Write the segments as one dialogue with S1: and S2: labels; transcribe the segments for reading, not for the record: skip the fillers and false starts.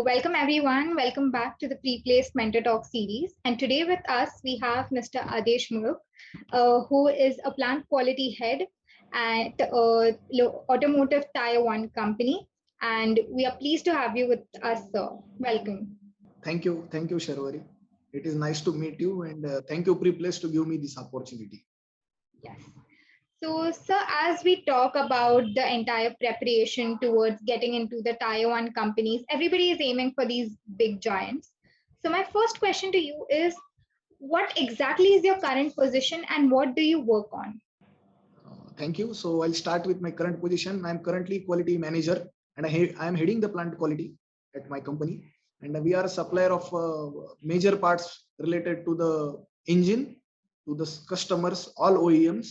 S1: Welcome everyone. Welcome back to the Preplaced Mentor Talk series. And today with us, we have Mr. Adesh Muluk, who is a plant quality head at Automotive Tire 1 company. And we are pleased to have you with us, sir. Welcome.
S2: Thank you, Sharwari. It is nice to meet you, and thank you, Preplaced, to give me this opportunity.
S1: Yes. So, sir, as we talk about the entire preparation towards getting into the Tier 1 companies, everybody is aiming for these big giants. So, my first question to you is, what exactly is your current position and what do you work on?
S2: Thank you. So, I'll start with my current position. I'm currently quality manager, and I am heading the plant quality at my company. And we are a supplier of major parts related to the engine, to the customers, all OEMs.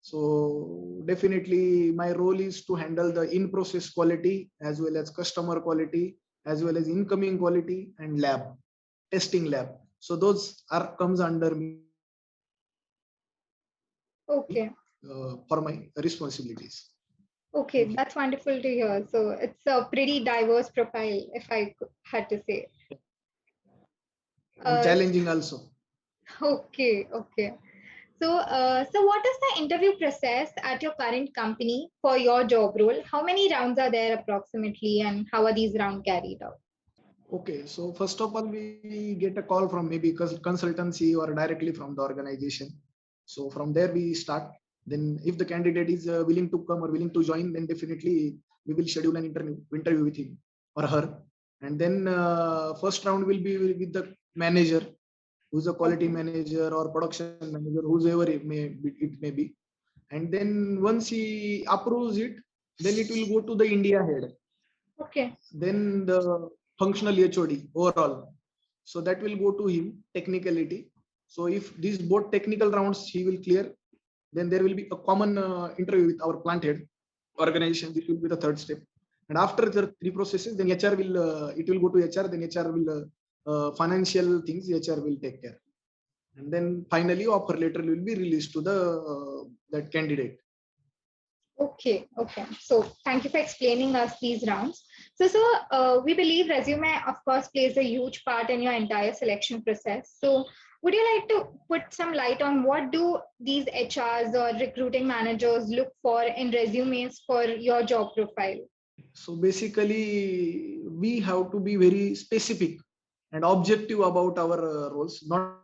S2: So definitely my role is to handle the in-process quality as well as customer quality, as well as incoming quality and testing lab. So those comes under me
S1: Okay.
S2: for my responsibilities.
S1: Okay, that's wonderful to hear. So it's a pretty diverse profile, if I had to say.
S2: And challenging also.
S1: Okay, okay. So what is the interview process at your current company for your job role? How many rounds are there approximately, and how are these rounds carried out?
S2: Okay, so first of all, we get a call from maybe consultancy or directly from the organization. So from there we start. Then if the candidate is willing to come or willing to join, then definitely we will schedule an interview with him or her. And then first round will be with the manager, who's a quality manager or production manager, whoever it may be. And then once he approves it, then it will go to the India head.
S1: Okay.
S2: Then the functional HOD overall. So that will go to him, technicality. So if these both technical rounds he will clear, then there will be a common interview with our plant head organization. This will be the third step. And after the three processes, then HR will it will go to HR. Then HR will financial things HR will take care. And then finally offer letter will be released to the that candidate.
S1: Okay, okay. So thank you for explaining us these rounds. We believe resume, of course, plays a huge part in your entire selection process. So would you like to put some light on what do these HRs or recruiting managers look for in resumes for your job profile?
S2: So basically, we have to be very specific and objective about our roles, not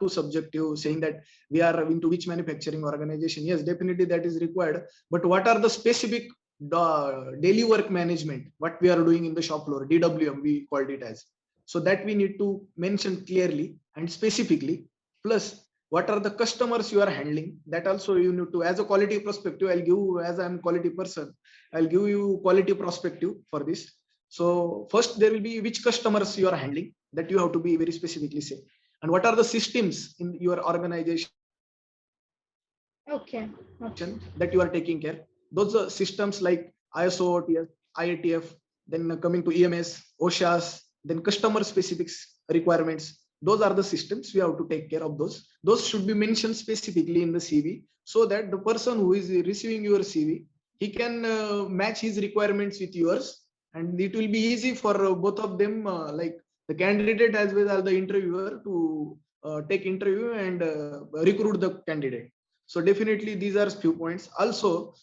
S2: too subjective, saying that we are into which manufacturing organization. Yes, definitely that is required. But what are the specific daily work management, what we are doing in the shop floor, DWM, we called it as. So that we need to mention clearly and specifically. Plus, what are the customers you are handling? That also you need to, as a quality perspective, I'll give, as I'm quality person, I'll give you quality perspective for this. So first there will be which customers you are handling, that you have to be very specifically say. And what are the systems in your organization
S1: Okay.
S2: that you are taking care? Those are systems like ISO, OTS, IATF, then coming to EMS, OSHAs, then customer specifics requirements. Those are the systems we have to take care of those. Those should be mentioned specifically in the CV so that the person who is receiving your CV, he can match his requirements with yours, and it will be easy for both of them, like the candidate as well as the interviewer, to take interview and recruit the candidate. So definitely these are few points. Also,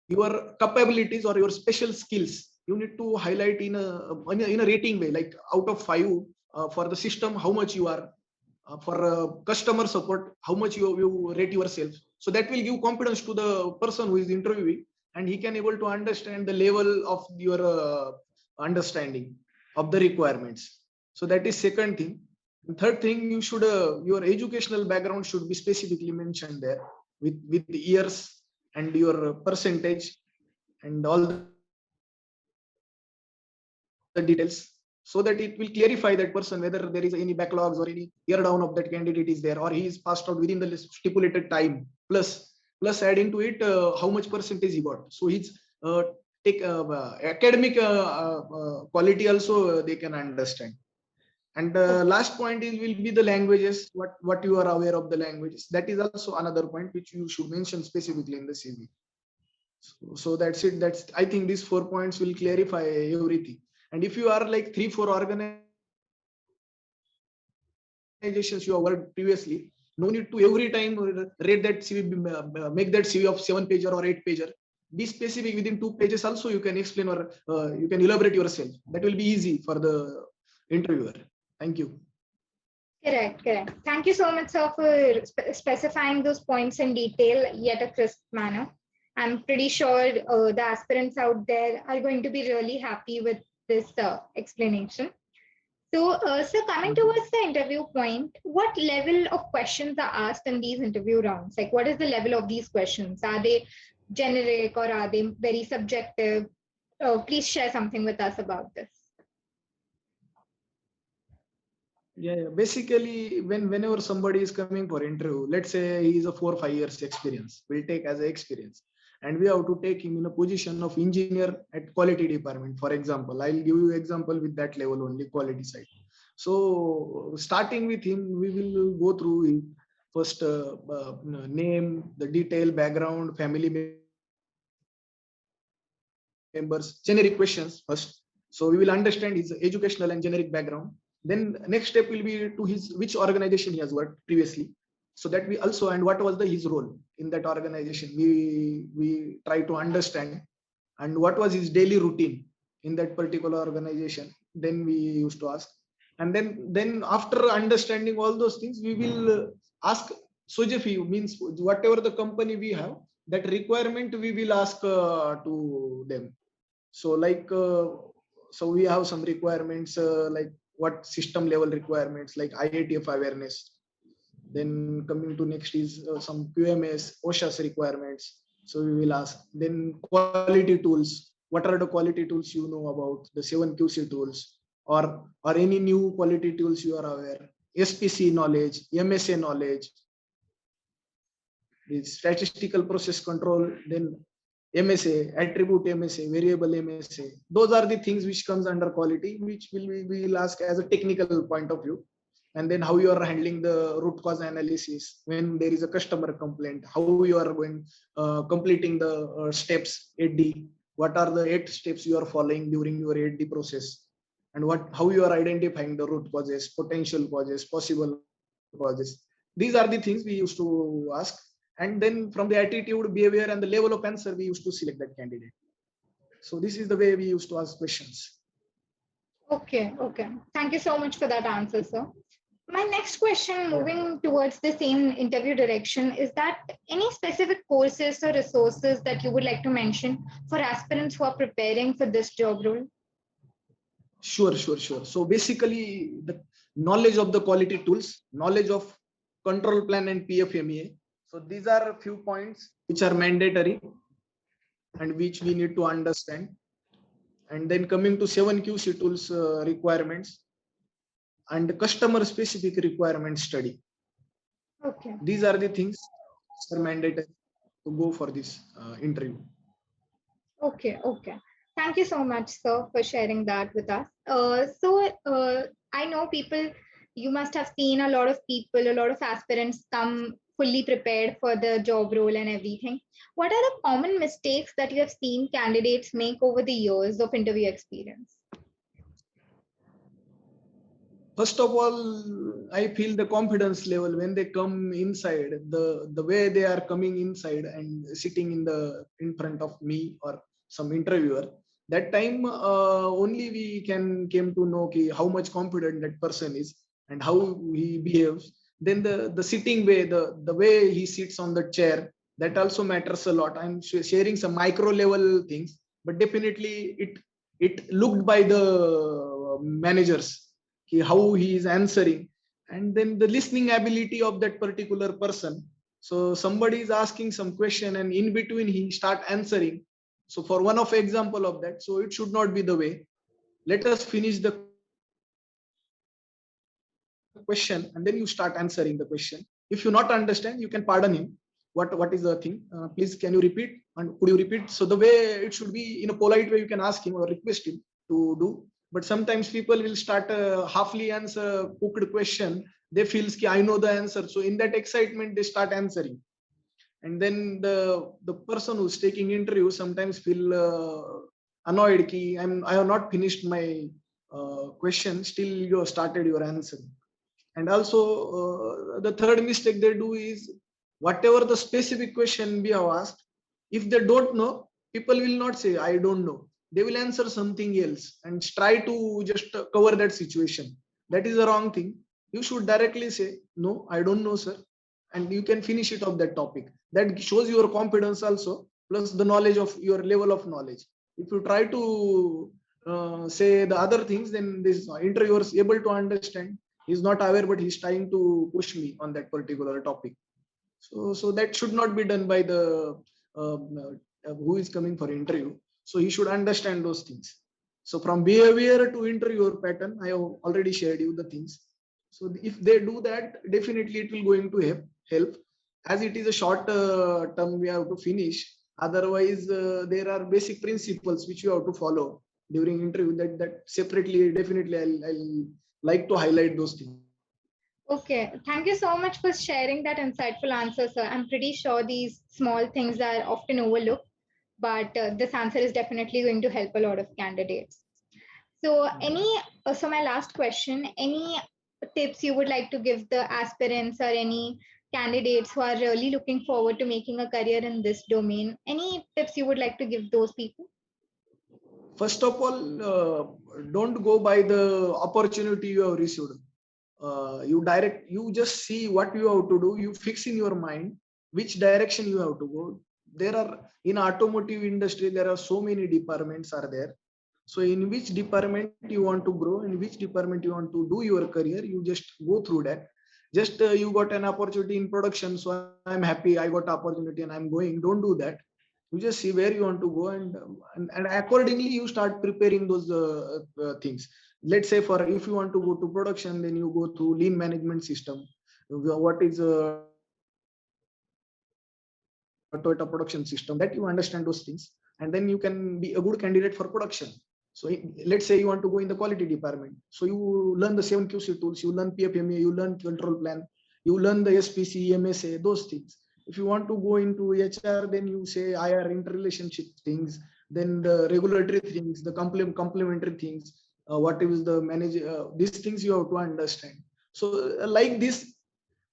S2: your capabilities or your special skills, you need to highlight in a rating way, like out of 5 for the system, how much you are, for customer support, how much you rate yourself. So that will give confidence to the person who is interviewing, and he can able to understand the level of your understanding of the requirements. So that is second thing. And third thing, you should your educational background should be specifically mentioned there with the years and your percentage and all the details, so that it will clarify that person whether there is any backlogs or any year down of that candidate is there, or he is passed out within the stipulated time, plus adding to it how much percentage he got. So he's take academic quality also they can understand. And last point is will be the languages, what you are aware of the languages. That is also another point which you should mention specifically in the CV. So that's it. That's, I think these 4 points will clarify everything. And if you are like 3-4 organizations you have worked previously, no need to every time rate that CV, make that CV of 7 pager or 8 pager. Be specific within 2 pages also. You can explain or you can elaborate yourself. That will be easy for the interviewer. Thank you.
S1: Correct, correct. Thank you so much, sir, for specifying those points in detail, yet a crisp manner. I'm pretty sure the aspirants out there are going to be really happy with this explanation. So, sir, coming
S2: Thank you.
S1: towards the interview point, what level of questions are asked in these interview rounds? Like, what is the level of these questions? Are they generic or are they very subjective? Please share something with us about this.
S2: Yeah. Basically, whenever somebody is coming for interview, let's say he is a 4 or 5 years experience, we'll take as a experience, and we have to take him in a position of engineer at quality department. For example, I'll give you example with that level only, quality side. So starting with him, we will go through his first name, the detail, background, family members, generic questions first. So we will understand his educational and generic background. Then next step will be to his which organization he has worked previously, so that we also, and what was the his role in that organization. We try to understand, and what was his daily routine in that particular organization. Then we used to ask, and then after understanding all those things, we will ask Sogefi, means whatever the company we have, that requirement we will ask to them. So like so we have some requirements like what system level requirements like IATF awareness. Then coming to next is some QMS, OSHA's requirements. So we will ask. Then quality tools. What are the quality tools you know about? The 7QC tools, or any new quality tools you are aware. SPC knowledge, MSA knowledge, the statistical process control, then MSA, attribute MSA, variable MSA. Those are the things which comes under quality, which we will ask as a technical point of view. And then how you are handling the root cause analysis when there is a customer complaint, how you are going completing the steps 8D. What are the 8 steps you are following during your 8D process, and how you are identifying the root causes, potential causes, possible causes. These are the things we used to ask. And then from the attitude, behavior, and the level of answer, we used to select that candidate. So this is the way we used to ask questions.
S1: Okay, okay. Thank you so much for that answer, sir. My next question,
S2: Yeah.
S1: moving towards the same interview direction, is that any specific courses or resources that you would like to mention for aspirants who are preparing for this job role?
S2: Sure. So basically, the knowledge of the quality tools, knowledge of control plan and PFMEA. So these are a few points which are mandatory and which we need to understand. And then coming to 7QC tools requirements and customer specific requirement study.
S1: Okay.
S2: These are the things which are mandatory to go for this interview.
S1: Okay, okay. Thank you so much, sir, for sharing that with us. I know people, you must have seen a lot of people, a lot of aspirants come fully prepared for the job role and everything. What are the common mistakes that you have seen candidates make over the years of interview experience?
S2: First of all, I feel the confidence level when they come inside, the way they are coming inside and sitting in front of me or some interviewer. That time only we can came to know how much confident that person is and how he behaves. Then the sitting way, the way he sits on the chair, that also matters a lot. I'm sharing some micro level things, but definitely it looked by the managers how he is answering, and then the listening ability of that particular person. So somebody is asking some question and in between he start answering. So for one of example of that, so it should not be the way. Let us finish the question and then you start answering the question. If you not understand, you can pardon him. What is the thing, please can you repeat, and could you repeat? So the way it should be in a polite way, you can ask him or request him to do. But sometimes people will start halfly answer cooked question. They feels ki I know the answer, so in that excitement they start answering, and then the person who's taking interview sometimes feel annoyed ki I have not finished my question, still you have started your answer. And also the third mistake they do is whatever the specific question we have asked, if they don't know, people will not say I don't know, they will answer something else and try to just cover that situation. That is the wrong thing. You should directly say no, I don't know sir, and you can finish it off that topic. That shows your confidence also, plus the knowledge of your level of knowledge. If you try to say the other things, then this interviewer is able to understand he's not aware but he's trying to push me on that particular topic. So that should not be done by the who is coming for interview. So he should understand those things. So from behavior to interviewer pattern, I have already shared you the things. So if they do that, definitely it will going to help. As it is a short term, we have to finish. Otherwise there are basic principles which you have to follow during interview. That separately definitely I'll like to highlight those things.
S1: Okay, thank you so much for sharing that insightful answer, sir. I'm pretty sure these small things are often overlooked, but this answer is definitely going to help a lot of candidates. So, so my last question, any tips you would like to give the aspirants or any candidates who are really looking forward to making a career in this domain? Any tips you would like to give those people?
S2: First of all, don't go by the opportunity you have received. You just see what you have to do. You fix in your mind which direction you have to go. There are, in automotive industry, there are so many departments are there. So in which department you want to grow, in which department you want to do your career, you just go through that. Just you got an opportunity in production, so I'm happy I got opportunity and I'm going. Don't do that. You just see where you want to go, and accordingly you start preparing those things. Let's say, for if you want to go to production, then you go through lean management system. What is Toyota production system, that you understand those things, and then you can be a good candidate for production. So let's say you want to go in the quality department, so you learn the 7QC tools, you learn PFMA, you learn control plan, you learn the SPC, MSA, those things. If you want to go into HR, then you say IR, interrelationship things, then the regulatory things, the complementary things, what is the manager, these things you have to understand. So like this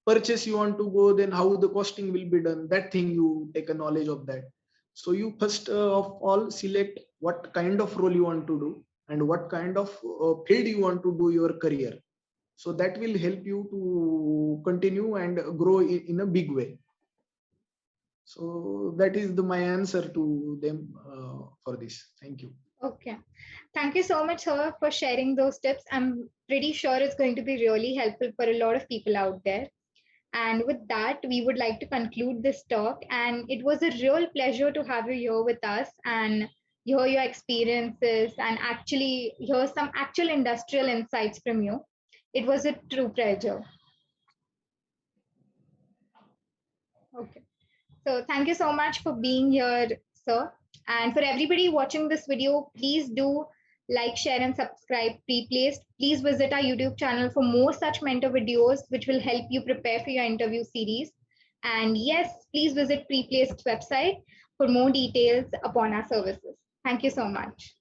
S2: purchase you want to go, then how the costing will be done, that thing you take a knowledge of that. So you first of all select what kind of role you want to do and what kind of field you want to do your career. So that will help you to continue and grow in a big way. So that is my answer to them for this. Thank you.
S1: Okay. Thank you so much, sir, for sharing those tips. I'm pretty sure it's going to be really helpful for a lot of people out there. And with that, we would like to conclude this talk. And it was a real pleasure to have you here with us and hear your experiences and actually hear some actual industrial insights from you. It was a true pleasure. Okay. So thank you so much for being here, sir. And for everybody watching this video, please do like, share, and subscribe Preplaced. Please visit our YouTube channel for more such mentor videos, which will help you prepare for your interview series. And yes, please visit Preplaced's website for more details upon our services. Thank you so much.